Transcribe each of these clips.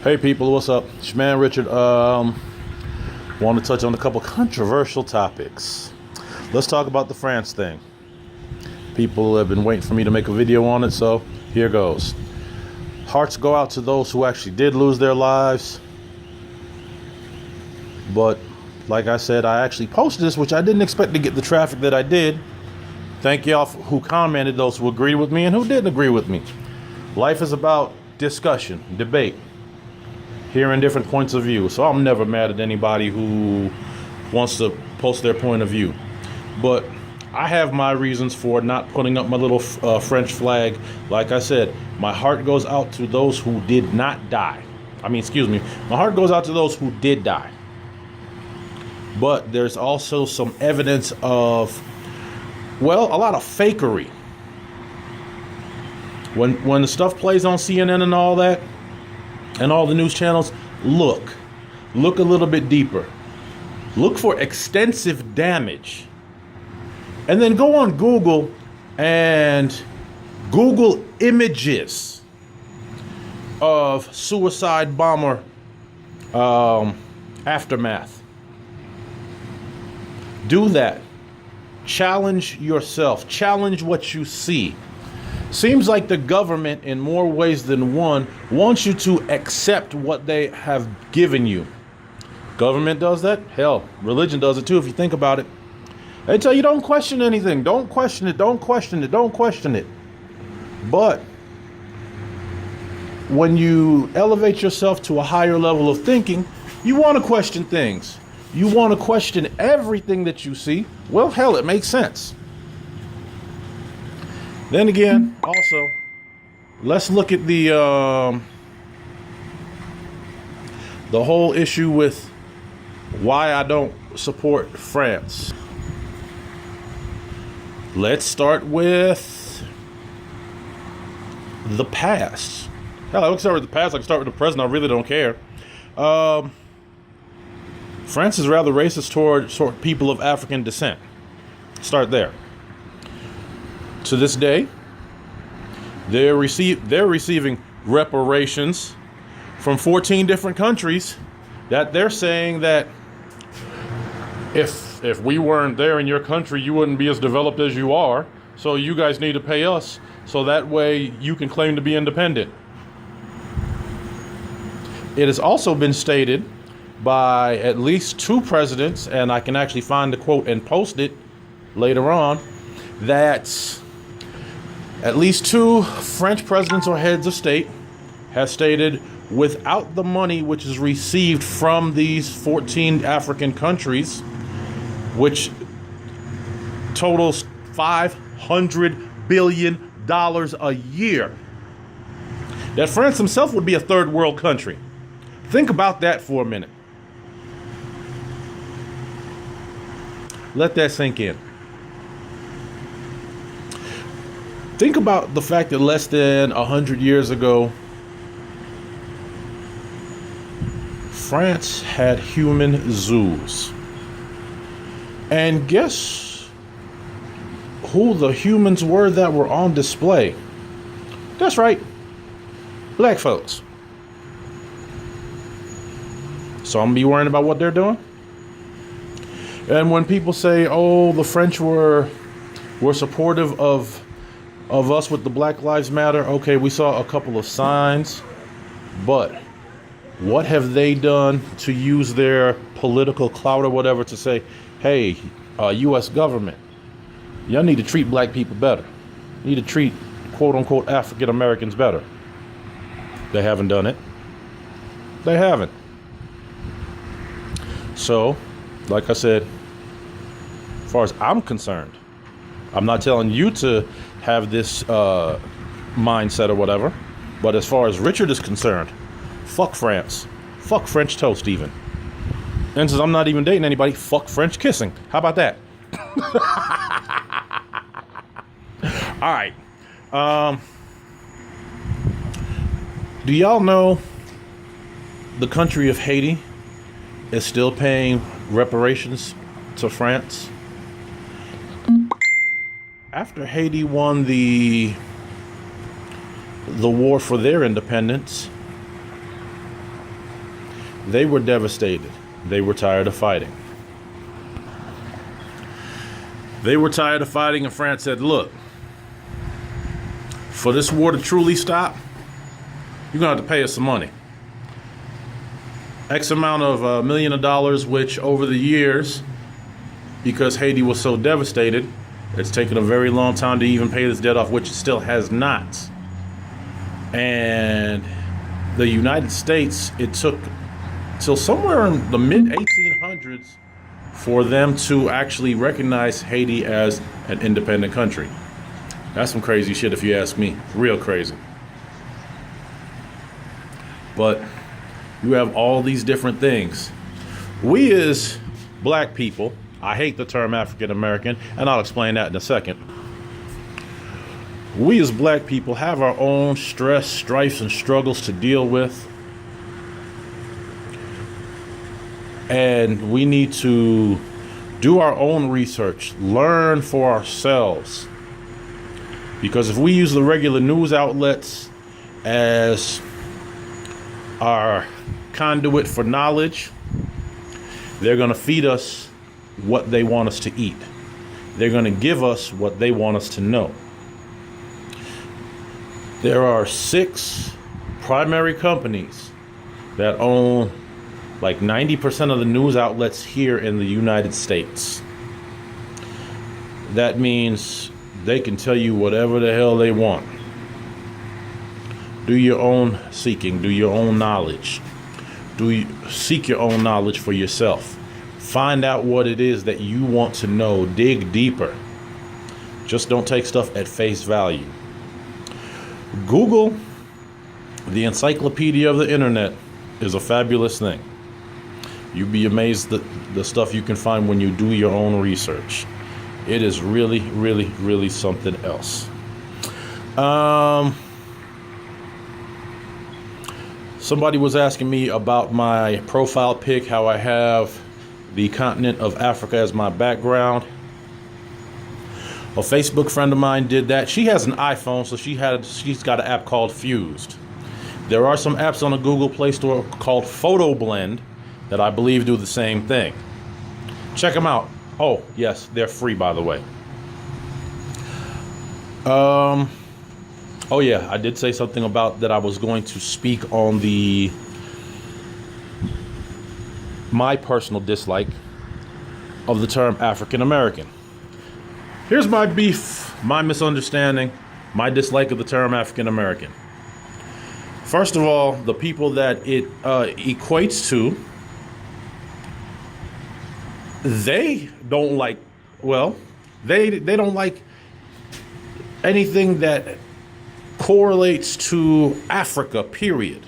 Hey people, what's up? It's your man Richard. Want to touch on a couple controversial topics. Let's talk about the France thing. People have been waiting for me to make a video on it, so here goes. Hearts go out to those who actually did lose their lives. But like I said, I actually posted this, which I didn't expect to get the traffic that I did. Thank y'all who commented, those who agreed with me and who didn't agree with me. Life is about discussion, debate, hearing different points of view. So I'm never mad at anybody who wants to post their point of view. But I have my reasons for not putting up my little French flag. Like I said, my heart goes out to those who did not die. My heart goes out to those who did die. But there's also some evidence of, well, a lot of fakery. When the stuff plays on CNN and all that, and all the news channels, look a little bit deeper. Look for extensive damage. And then go on Google and Google images of suicide bomber aftermath. Do that. Challenge yourself. Challenge what you see. Seems like the government, in more ways than one, wants you to accept what they have given you. Government does that? Hell, religion does it too, if you think about it. They tell you don't question anything. Don't question it. Don't question it. Don't question it. But when you elevate yourself to a higher level of thinking, you want to question things. You want to question everything that you see. Well, hell, it makes sense. Then again, also, let's look at the whole issue with why I don't support France. Let's start with the past. Hell, I can start with the past. I can start with the present. I really don't care. France is rather racist toward people of African descent. Start there. To this day, they're receiving reparations from 14 different countries that they're saying that if we weren't there in your country, you wouldn't be as developed as you are. So you guys need to pay us so that way you can claim to be independent. It has also been stated by at least two presidents, and I can actually find the quote and post it later on, that at least two French presidents or heads of state have stated without the money which is received from these 14 African countries, which totals $500 billion a year, that France himself would be a third world country. Think about that for a minute. Let that sink in. Think about the fact that less than 100 years ago, France had human zoos. And guess who the humans were that were on display? That's right, black folks. So I'm gonna be worrying about what they're doing. And when people say, oh, the French were supportive of us with the Black Lives Matter, okay, we saw a couple of signs, but what have they done to use their political clout or whatever to say, hey, U.S. government, y'all need to treat black people better. You need to treat, quote unquote, African Americans better. They haven't done it. They haven't. So, like I said, as far as I'm concerned, I'm not telling you to have this mindset or whatever, but as far as Richard is concerned, fuck France. Fuck French toast even. And since I'm not even dating anybody, fuck French kissing. How about that? All right. Do y'all know the country of Haiti is still paying reparations to France? After Haiti won the war for their independence, They were devastated. They were tired of fighting. They were tired of fighting, and France said, look, for this war to truly stop, you're going to have to pay us some money. X amount of $1 million, which over the years, because Haiti was so devastated, it's taken a very long time to even pay this debt off, which it still has not. And the United States, it took till somewhere in the mid-1800s for them to actually recognize Haiti as an independent country. That's some crazy shit if you ask me. Real crazy. But you have all these different things. We as black people, I hate the term African American, and I'll explain that in a second. We as black people have our own stress, strifes, and struggles to deal with. And we need to do our own research, learn for ourselves. Because if we use the regular news outlets as our conduit for knowledge, they're going to feed us what they want us to eat. They're going to give us what they want us to know. There are 6 primary companies that own like 90% of the news outlets here in the United States. That means they can tell you whatever the hell they want. Do your own seeking, do your own knowledge. Seek your own knowledge for yourself. Find out what it is that you want to know. Dig deeper. Just don't take stuff at face value. Google, the encyclopedia of the internet, is a fabulous thing. You'd be amazed at the stuff you can find when you do your own research. It is really, really, really something else. Somebody was asking me about my profile pic, how I have the continent of Africa as my background. A Facebook friend of mine did that. She has an iPhone, so she's got an app called Fused. There are some apps on the Google Play Store called Photo Blend that I believe do the same thing. Check them out. Oh, yes, they're free, by the way. Oh, yeah, I did say something about that I was going to speak on my personal dislike of the term African American. Here's my beef, my misunderstanding, my dislike of the term African American. First of all, the people that it equates to, they don't like, they don't like anything that correlates to Africa, period.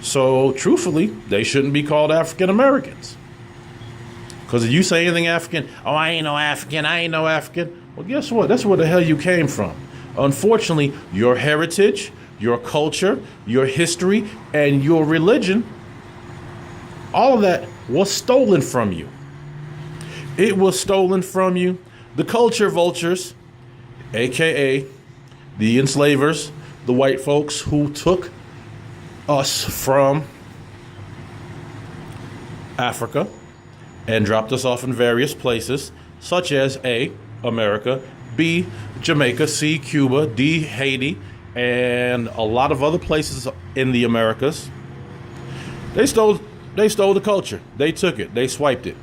So, truthfully, they shouldn't be called African Americans. Because if you say anything African, oh, I ain't no African. Well, guess what? That's where the hell you came from. Unfortunately, your heritage, your culture, your history, and your religion, all of that was stolen from you. It was stolen from you. The culture vultures, aka the enslavers, the white folks who took us from Africa and dropped us off in various places, such as A, America, B, Jamaica, C, Cuba, D, Haiti, and a lot of other places in the Americas. They stole the culture. They took it. They swiped it.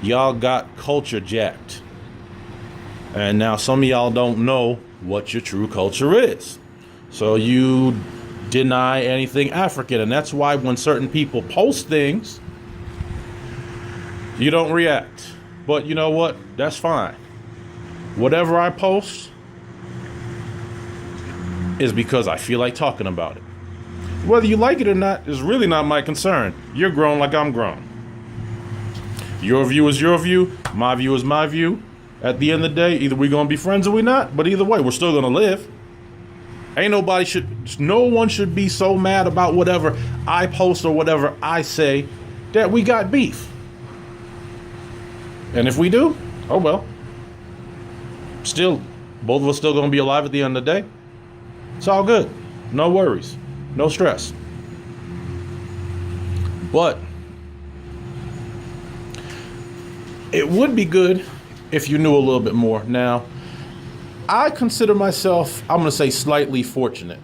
Y'all got culture jacked. And now some of y'all don't know what your true culture is. So you deny anything African. And that's why when certain people post things, you don't react. But you know what? That's fine. Whatever I post is because I feel like talking about it. Whether you like it or not is really not my concern. You're grown like I'm grown. Your view is your view. My view is my view. At the end of the day, either we're going to be friends or we're not. But either way, we're still going to live. No one should be so mad about whatever I post or whatever I say that we got beef. And if we do, oh well. Still, both of us still going to be alive at the end of the day. It's all good. No worries. No stress. But it would be good if you knew a little bit more. Now, I consider myself, I'm going to say, slightly fortunate.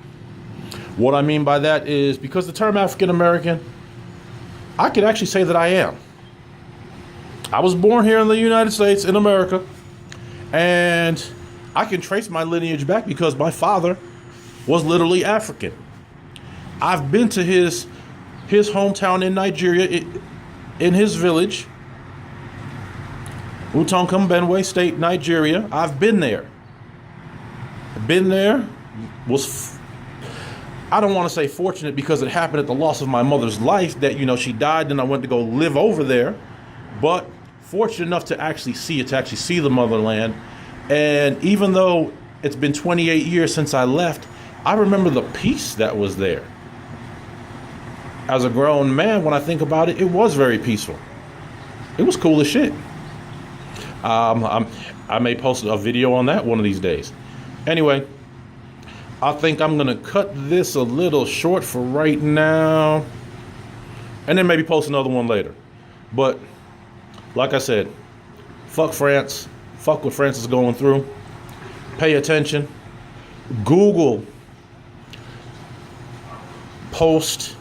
What I mean by that is because the term African American, I could actually say that I am. I was born here in the United States, in America, and I can trace my lineage back because my father was literally African. I've been to his hometown in Nigeria, in his village, Utonkum Benue State, Nigeria. I've been there. I don't want to say fortunate because it happened at the loss of my mother's life that, she died and I went to go live over there. But fortunate enough to actually see it, to actually see the motherland. And even though it's been 28 years since I left, I remember the peace that was there. As a grown man, when I think about it, it was very peaceful. It was cool as shit. I may post a video on that one of these days. Anyway, I think I'm going to cut this a little short for right now. And then maybe post another one later. But, like I said, fuck France. Fuck what France is going through. Pay attention. Google post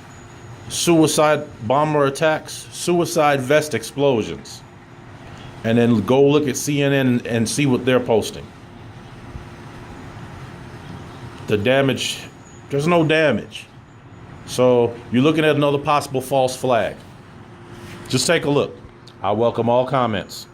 suicide bomber attacks, suicide vest explosions. And then go look at CNN and see what they're posting. The damage, there's no damage. So you're looking at another possible false flag. Just take a look. I welcome all comments.